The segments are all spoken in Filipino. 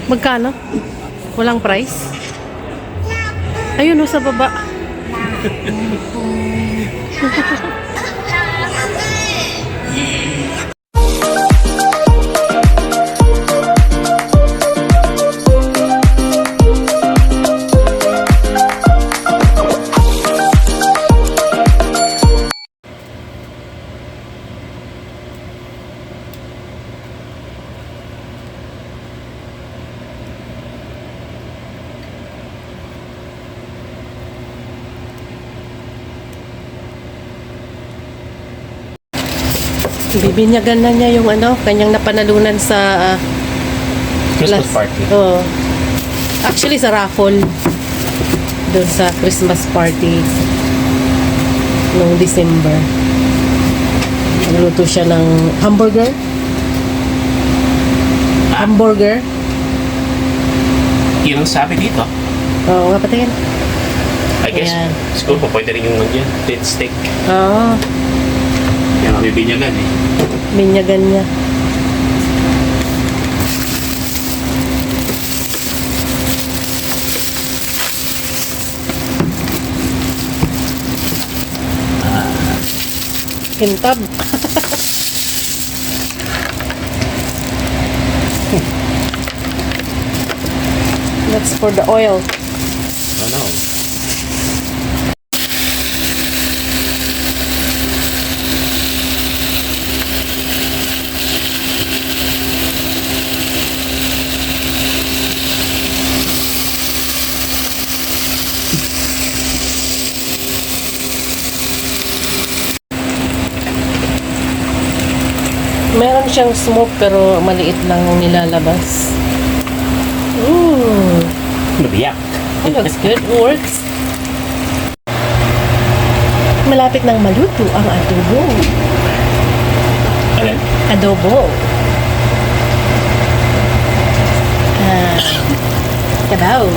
Magkano? Walang price? Ayun o, sa baba. Bibinyagan na niya yung ano, kanyang napanalunan sa Christmas party. Oh. Actually sa raffle doon sa Christmas party noong December. Nagluto siya ng hamburger. Hamburger. Yun ang sabi dito. Oo, nga patingin. I guess, Ayan. siguro po pwede rin yung yan, dead steak. Oo, Yan ang bibinyagan eh. binyagan niya. Kintab. That's for the oil. Ano? Meron siyang smoke pero maliit lang yung nilalabas. Ooh, Nabiyak. that looks good. Works. Malapit nang maluto ang adobo. Alin? Adobo. Sabaw.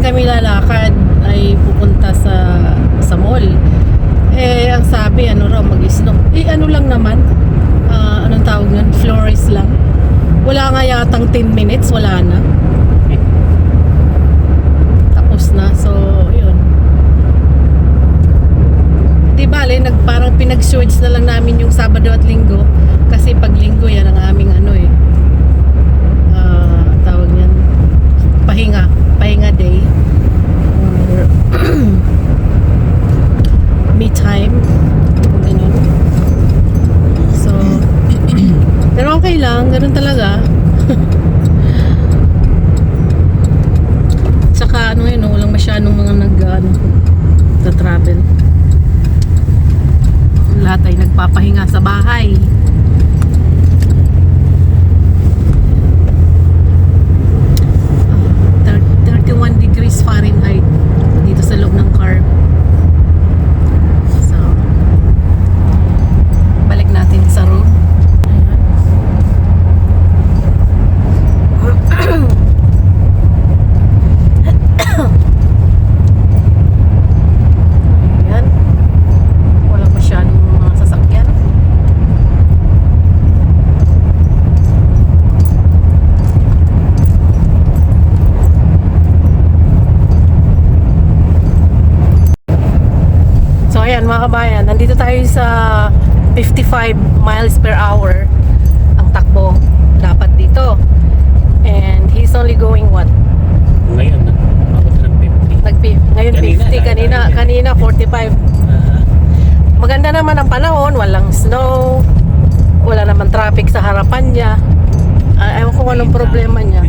kami lalakad ay pupunta sa mall. Eh, ang sabi, ano raw, mag-snow. Eh, ano lang naman, anong tawag nun? Flores lang. Wala nga yatang 10 minutes, wala na. Tapos na, so, yun. Di bale, parang pinag-shorts na lang namin yung Sabado at Linggo. Kasi pag Linggo, yan ang aming ano eh. Tawag yan. Pahinga day. Or, me time. Ganun. So, pero okay lang, ganun talaga. Tsaka ano yun, walang masyadong mga nag-travel. Lahat ay nagpapahinga sa bahay. Ah, 31 degrees Fahrenheit dito sa loob ng car. So, balik natin sa room. Ayan. Wala masyadong mga sasakyan. So ayan mga kabayan, nandito tayo sa 55 miles per hour ang takbo dapat dito. And he's only going what? Ngayon, mabot ng 50. Ngayon kanina 45. Maganda naman ang panahon, walang snow, wala naman traffic sa harapan niya. Ewan ko anong problema niya.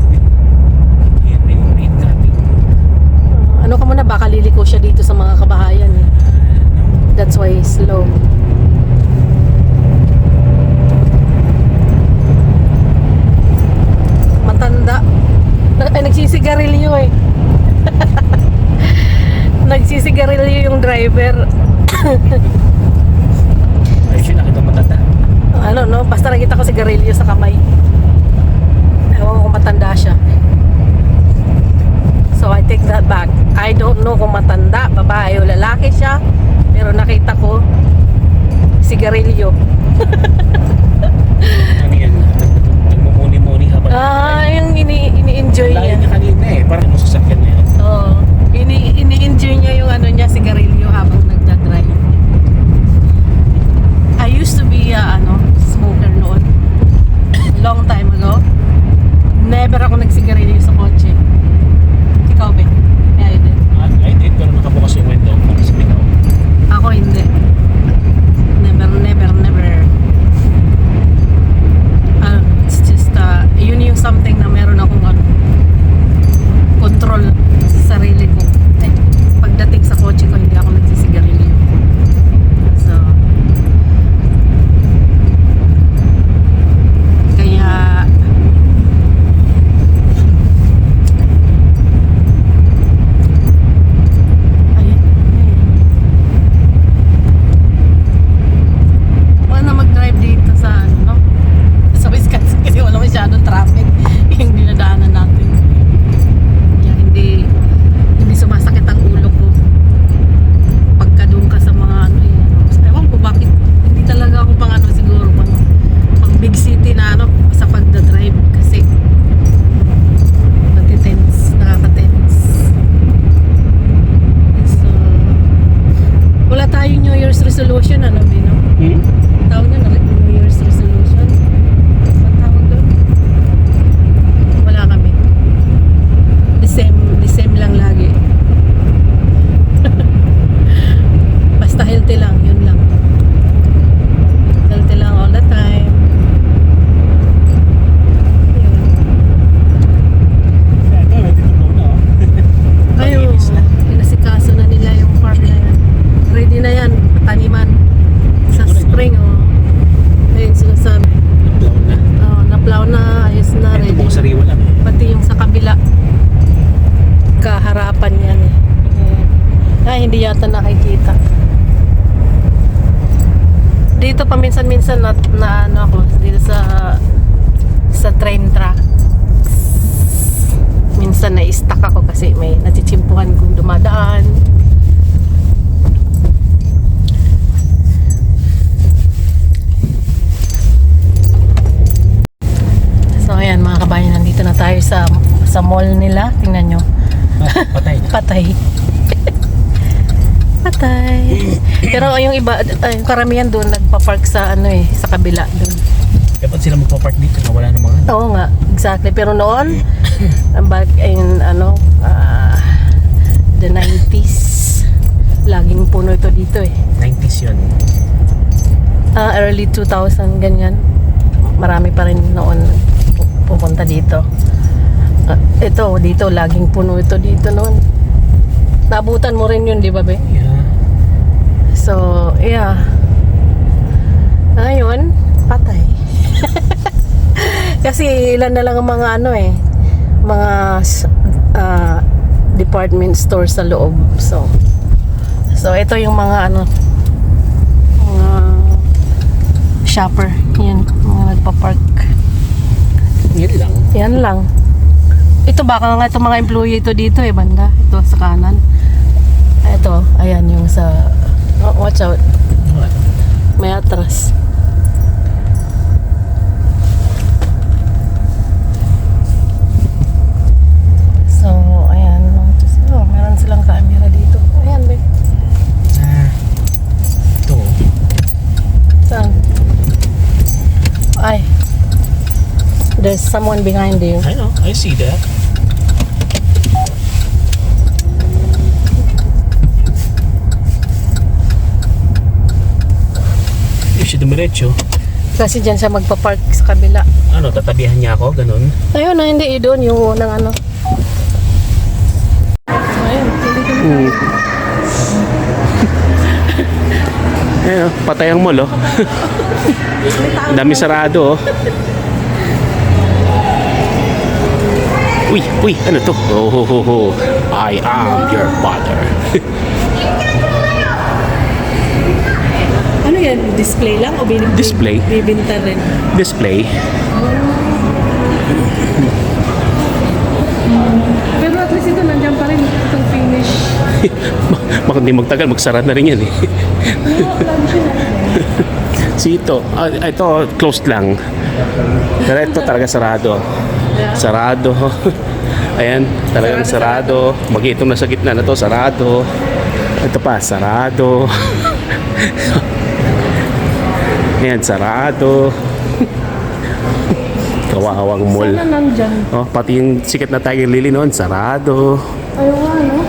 Ano ka muna, baka liliko siya dito sa mga kabahayan eh. That's why he's slow. Matanda. Ay, nagsisigarilyo eh. Nagsisigarilyo yung driver. Ay, siya nakita matanda. Ano no, basta nakita ko sigarilyo sa kamay. Ewan ko kung matanda siya. So I take that back. I don't know kung matanda, babae o lalaki siya, pero nakita ko sigarilyo. Ano yan? Nagmumuni-muni habang Yung ini-enjoy layo niya. niya kanina eh. Parang mo sasakyan na yan. Oo. Ini-enjoy niya yung ano niya, sigarilyo habang nagdadrive. I used to be smoker noon. Long time ago. Never ako nagsigarilyo sa kotse. Ikaw ba? Yeah, I did. I did, pero nakabukas yung window para sa bitaw. Ako hindi. Never. It's just, yun yung something na meron akong control sa sarili ko. Pagdating sa kotse ko, hindi ako nagsisigarilyo. So, kaya, ayun. Wala na mag-drive dito sa no? Sa Wisconsin kasi wala masyadong traffic yung dinadaanan natin. Kaya hindi sumasakit ang ulo ko pagka doon ka sa mga ewan ko bakit hindi talaga ako pang siguro pang big city na sa pagdadrive kasi nakaka-tense. So, wala tayong New Year's resolution Bino? Tawag nyo na New Year's resolution? Ang tawag doon? Wala kami. The same lang lagi. Basta healthy lang, yun lang. Healthy lang all the time. Yun. Ito, may titulo na Ayun, pinasikaso na nila yung farm na yan. Ready na yan, taniman. Sa spring, ayun sinasabi. Nag-blown na. Na-plow na, ayos na, Ito ready. buong sariwa lang. Pati yung sa kabila. Kaharapan yan eh. Hindi yata nakikita. Dito paminsan-minsan na ako dito sa train track. Minsan minsan na-stuck ako kasi may natsitsimpuhan kong dumadaan. So ayan mga kabayan, nandito na tayo sa mall nila. Tingnan nyo. Patay. Patay. Patay. Pero yung iba, yung karamihan doon nagpa-park sa sa kabila doon. Dapat sila magpa-park dito na wala namang ano. Oo nga, exactly. Pero noon, back in the 90s, laging puno ito dito eh. 90s yun. Early 2000, ganyan. Marami pa rin noon pupunta dito. Ito, dito, laging puno ito dito noon. Nabutan mo rin yun, di ba, be? Yeah. So, yeah. Ngayon, patay. Kasi ilan na lang ang mga mga department store sa loob. So ito yung mga mga shopper. Yan, mga nagpa-park. Yan lang. Ito baka nga itong mga employee ito dito banda. Ito sa kanan. Ito, ayan yung sa watch out. What? May atras. So, ayan. So, meron silang camera dito. Ayan, be. Ito. Saan? Ay. There's someone behind you. I know. I see that. You should dumiretso. Kasi dyan siya magpa-park sa kabila. Ano, tatabihan niya ako? Ganun. Ayun na, hindi doon. Yung unang Ayun, hindi doon. Ayun, patay ang mall, oh. Dami sarado, oh. Uy, ano to? Oh, I am your father. Ano yan? Display lang o Display. bibinta rin? Display. Pero at least ito nandiyan pa rin itong finish. Baka hindi magtagal, magsara na rin yan, eh. Ito, closed lang. Pero ito talaga sarado. Sarado. Ayan, talagang sarado. Mag-iitong na sa gitna na to, sarado. Ito pa, sarado. Ayan, sarado. Kawawang mall. Sana nandyan. Oh, pati yung sikat na Tiger Lily noon, sarado. Ayaw nga, no?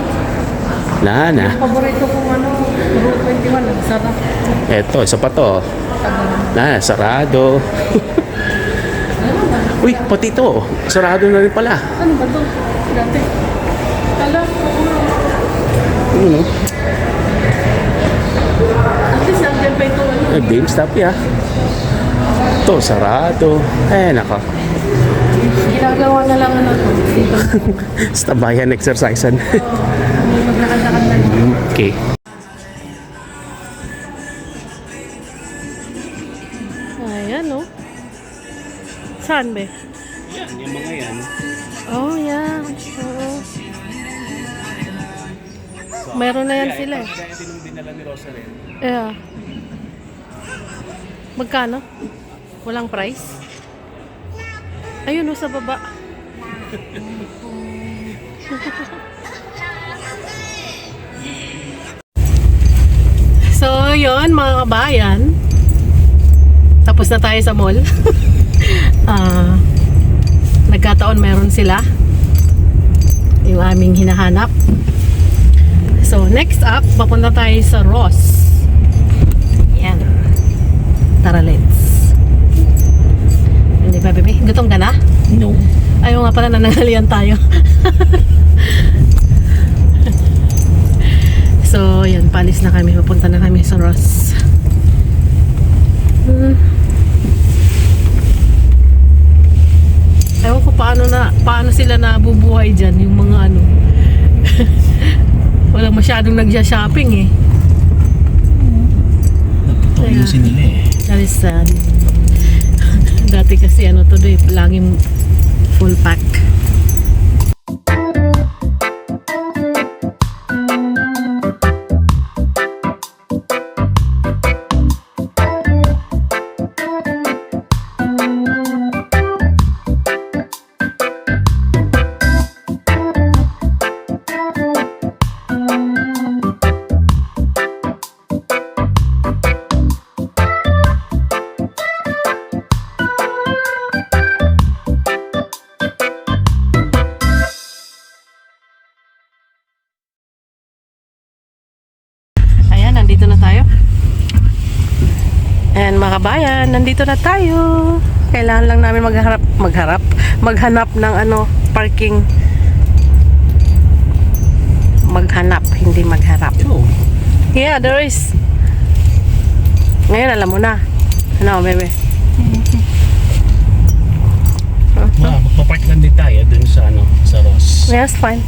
Wala na. Paborito kong Route 21, ang sarap. Eto, isa pa to. Na, sarado. Uy, pati to. Sarado na rin pala. Ano ba ito? Dati. Kala. Ano? At least nandiyan pa ito. GameStop, ya. Ito, sarado. Naka. Ginagawa na lang dito. Sa bayan, exercisean. Maglakad-lakad na lang. Okay. Ayan, no? Saan, be? Yan, yung mga yan. Oh, yeah. Oo. Meron na yan sila eh. Kaya din yung dinala ni Rosa rin. Yeah. Magkano? Walang price? Ayun, sa baba. So, yun mga kabayan. Tapos na tayo sa mall. Nagkataon meron sila. Yung aming hinahanap. So, next up, papunta tayo sa Ross. Yan. Tara, let's. Hindi ba, bebe? Gutom ka na? No. Ayaw nga pala, nanangalian tayo. So, yun, palis na kami. Papunta na kami sa Ross. Ewan ko paano sila nabubuhay dyan, yung mga walang masyadong nagsha-shopping eh. Ayusin nila eh. That is sad. Dati kasi to laging full pack. kabayan, nandito na tayo. Kailangan lang namin maghanap ng parking. Maghanap, hindi magharap. Oh. Yeah, there is. Ngayon alam mo na. Ano, bebe? Magpapark lang din tayo dun sa sa Ross. Yes, fine.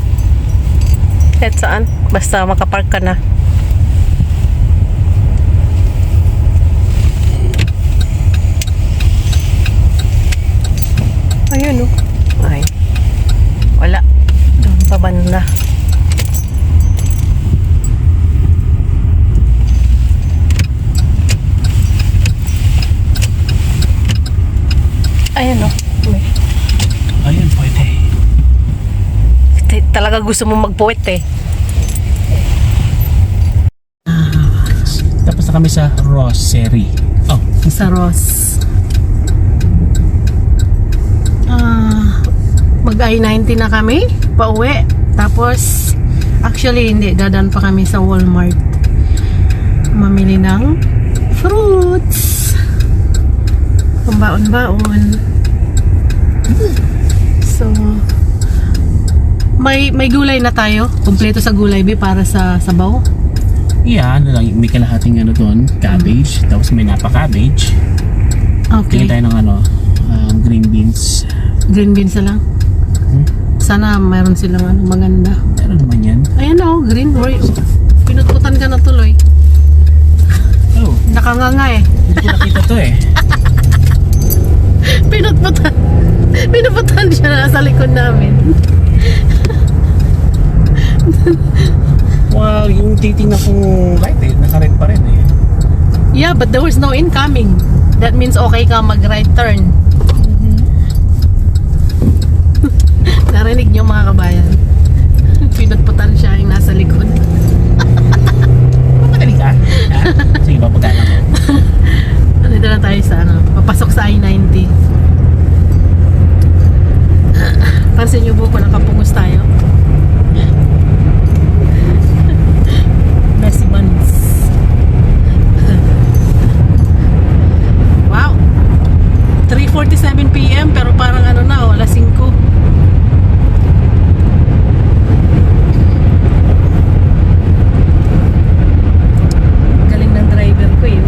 Kahit saan. Basta makapark ka na. Ayun, oh. Ay. Wala. Doon pa banda. Ayun, oh. May. Ayun, pwede. Talaga gusto mo magpuwit eh. Tapos na kami sa Rossery. Oh, Sa Ross. Mag I-90 na kami, pauwi. Tapos, actually hindi, dadan pa kami sa Walmart. Mamili ng fruits. Pambaon-baon. So, may gulay na tayo. Kumpleto sa gulay, be, para sa sabaw. yeah, may kalahating doon, cabbage. Tapos may napa-cabbage. Okay. Tingin tayo ng green beans. Green beans na lang. Sana mayroon silang maganda. Meron naman yan. Ayan o, green. Pinutputan ka na tuloy. Oh, Nakanganga eh. hindi ko nakita to eh. Pinutputan. Pinutputan siya na sa likod namin. Well, yung titingnan kong right eh, naka-red pa rin eh. Yeah, but there was no incoming. That means okay ka mag-right turn. Narinig niyo mga kabayan. Pinutputan siya yung nasa likod. Madali ka? Sige, papagana mo. Nandito na tayo sa papasok sa I-90. Pansin niyo po kung nakapungos tayo. Messy buns. Wow! 3:47 PM pero parang alas 5. Galing ng driver ko yun.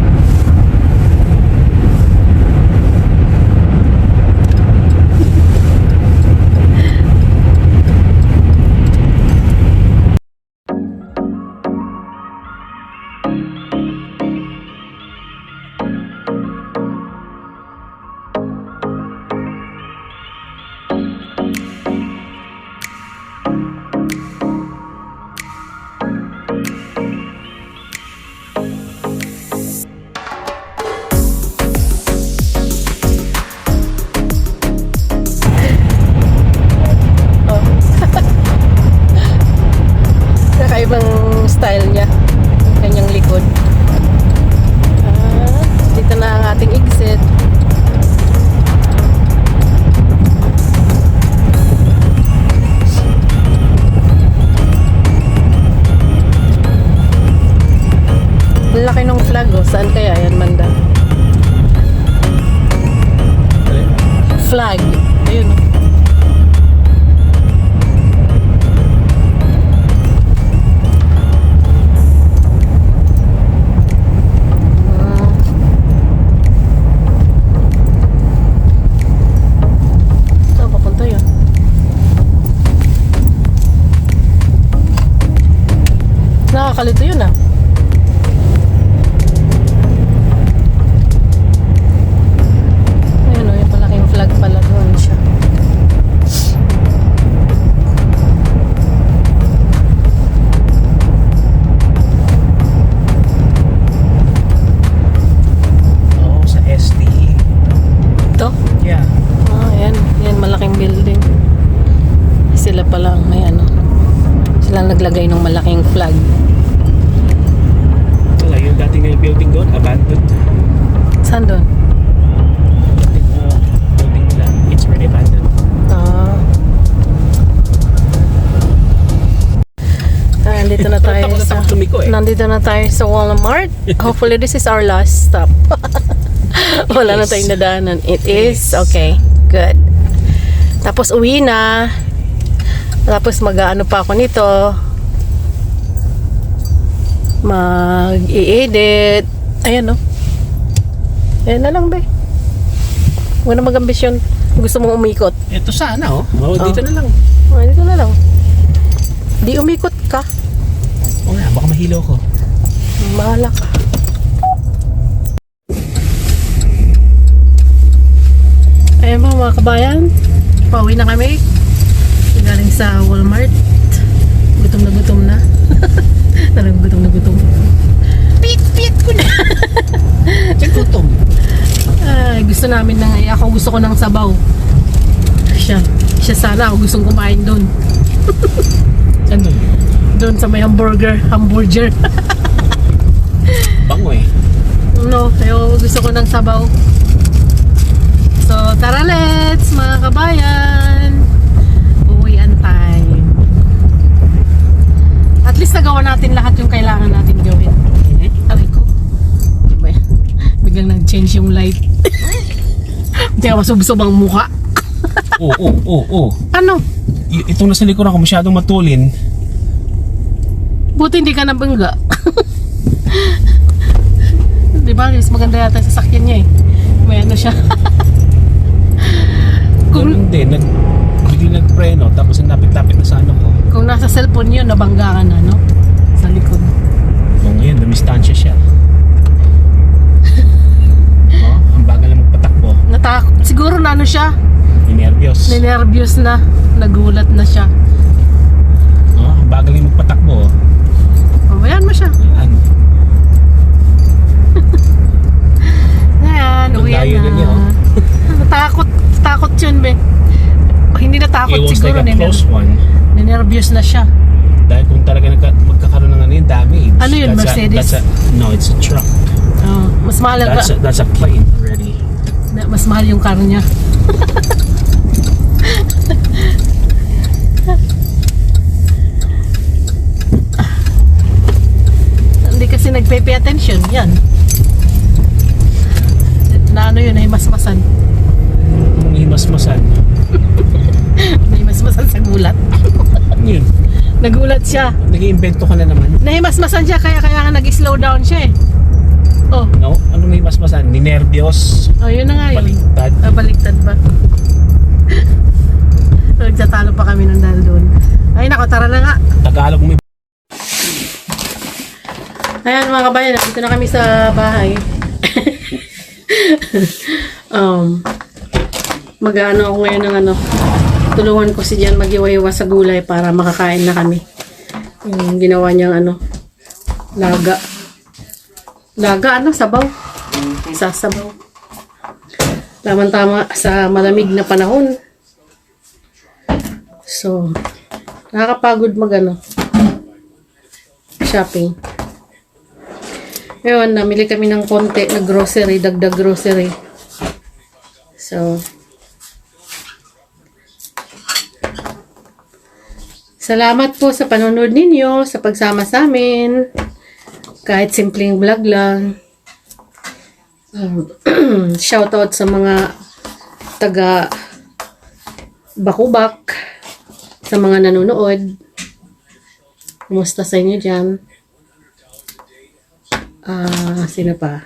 Kakaibang style niya. Yung kanyang likod. Dito na ang ating exit. Ang laki ng flag oh. Saan kaya yan, Manda? Flag. Ayun oh. Nakakalito yun ah. Ayun o, yung palaking flag pala doon siya. Oo, sa STE. Ito? Yeah. Ayan. Yan, malaking building. Sila pala ang may silang naglagay ng malaking flag. Wala, yung dating building doon, abandoned. Saan doon? Building nila, it's already abandoned. Nandito na tayo sa Tumiko eh. Nandito na tayo sa Walmart. Hopefully this is our last stop. Wala na tayong nadaanan. It is? Okay. Good. Tapos uwi na. Tapos mag-ano pa ako nito. Mag-i-edit. Ayan, no? Ayan na lang, be. Huwag na mag-ambisyon. Gusto mong umikot. Ito sana, oh. Dito na lang. Dito na lang. Di umikot ka. Oo nga, baka mahilo ko. Bahala ka. Ayan po mga kabayan. Pauwi na kami. Galing sa Walmart. Gutom na. Talagang gutom na gutom. Pit ko na. Gutom. Ay, gusto namin na ako gusto ko ng sabaw. Siya sana ako gustong kumain doon. Saan doon? Doon sa may hamburger. Bango eh. No, pero gusto ko ng sabaw. So, tara let's mga kabayan. Uwian time. At least nagawa natin lahat yung kailangan natin gawin. Aray ko. Diba? Biglang nag-change yung light. Hindi ako masubsob ang mukha. Oo. Ano? Itong nasa likuran ko masyadong matulin. Buti hindi ka nabangga. Diba? Mas maganda yata sa sasakyan niya eh. May ano siya. Kung hindi, biglang nagpreno tapos ang lapit-lapit na sa ano ko. Kung nasa cellphone yun, nabangga ka na, no? Sa likod. Oo ngayon, namistansya siya. Ang bagal na magpatakbo. Siguro na ano siya? Ninervyos Ninervyos na. Nagulat na siya. Ang bagal na magpatakbo. Ayan mo siya. Ayan. Ayan, uwi layo na niya, oh. Takot yun, be. Hindi na takot It was siguro. like a close one. Ninervyos na siya. Dahil kung talaga magkakaroon ng ano yung damage. Ano yun, Mercedes? No, it's a truck. Mas mahal That's a plane already. Mas mahal yung car niya. Hindi kasi nagpe-pay attention. Yan. Na ano yun, ay masmasan. Himasmasan. May masmasan sa gulat. Yun. Nagulat siya. Nag-iimbento ka na naman. Nahimasmasan siya kaya nga nag-slow down siya eh. Oh. No? Ano himasmasan? Ninervyos. Oh, yun na nga yun. Baliktad. Baliktad ba? Nagtatalo pa kami ng dahil doon. Ay nako, tara na nga. Tagalog mo. Ayan mga kabayan, dito na kami sa bahay. Mag-ano ako ngayon ng ano. Tulungan ko si Jan mag-iwa-iwa sa gulay para makakain na kami. Yung ginawa niyang ano, laga. Laga ano, sabaw. Sasabaw. Tama-tama sa malamig na panahon. So, nakakapagod mag-ano, shopping. Ngayon, namili kami ng konti na grocery, dagdag grocery. So, salamat po sa panonood ninyo, sa pagsama sa amin. Kahit simpleng vlog lang. Shoutout sa mga taga Bakubak, sa mga nanonood. Kumusta sa inyo dyan? Sino pa?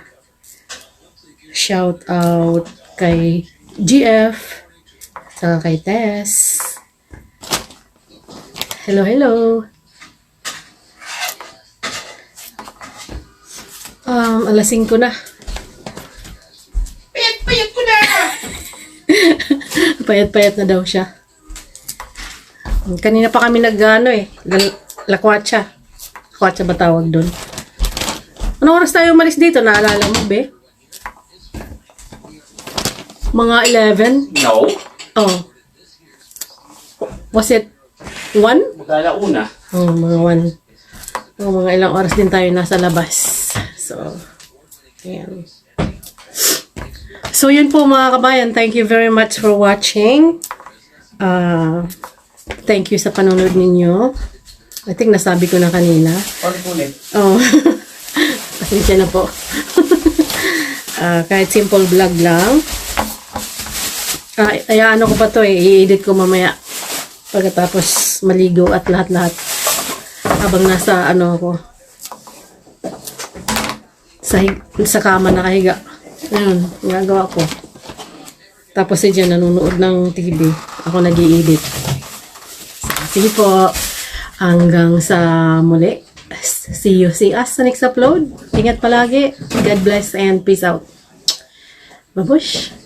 Shout out kay GF, sa kay Tess. Hello. Alas 5 na. Payat ko na! Payat na daw siya. Kanina pa kami nag-ano eh. Lakwatsa. Lakwatsa ba tawag doon? Anong oras tayo umalis dito? Naalala mo, be? Mga 11? No. Oh. Was it 1? Mag-alauna. Oh, mga 1. Oh, mga ilang oras din tayo nasa labas. So, ayan. So, yun po mga kabayan. Thank you very much for watching. Thank you sa panonood ninyo. I think nasabi ko na kanina. Ulit. Oh. Pasensya na po. Kahit simple vlog lang. Ano ko pa to i-edit ko mamaya. Pagkatapos maligo at lahat-lahat. Habang nasa ako. Sa kama nakahiga. Ayun, ginagawa ko. Tapos si Jen nanonood ng TV. Ako nag-i-edit. Sige po. Hanggang sa muli. See us sa next upload. Ingat palagi. God bless and peace out. Babush!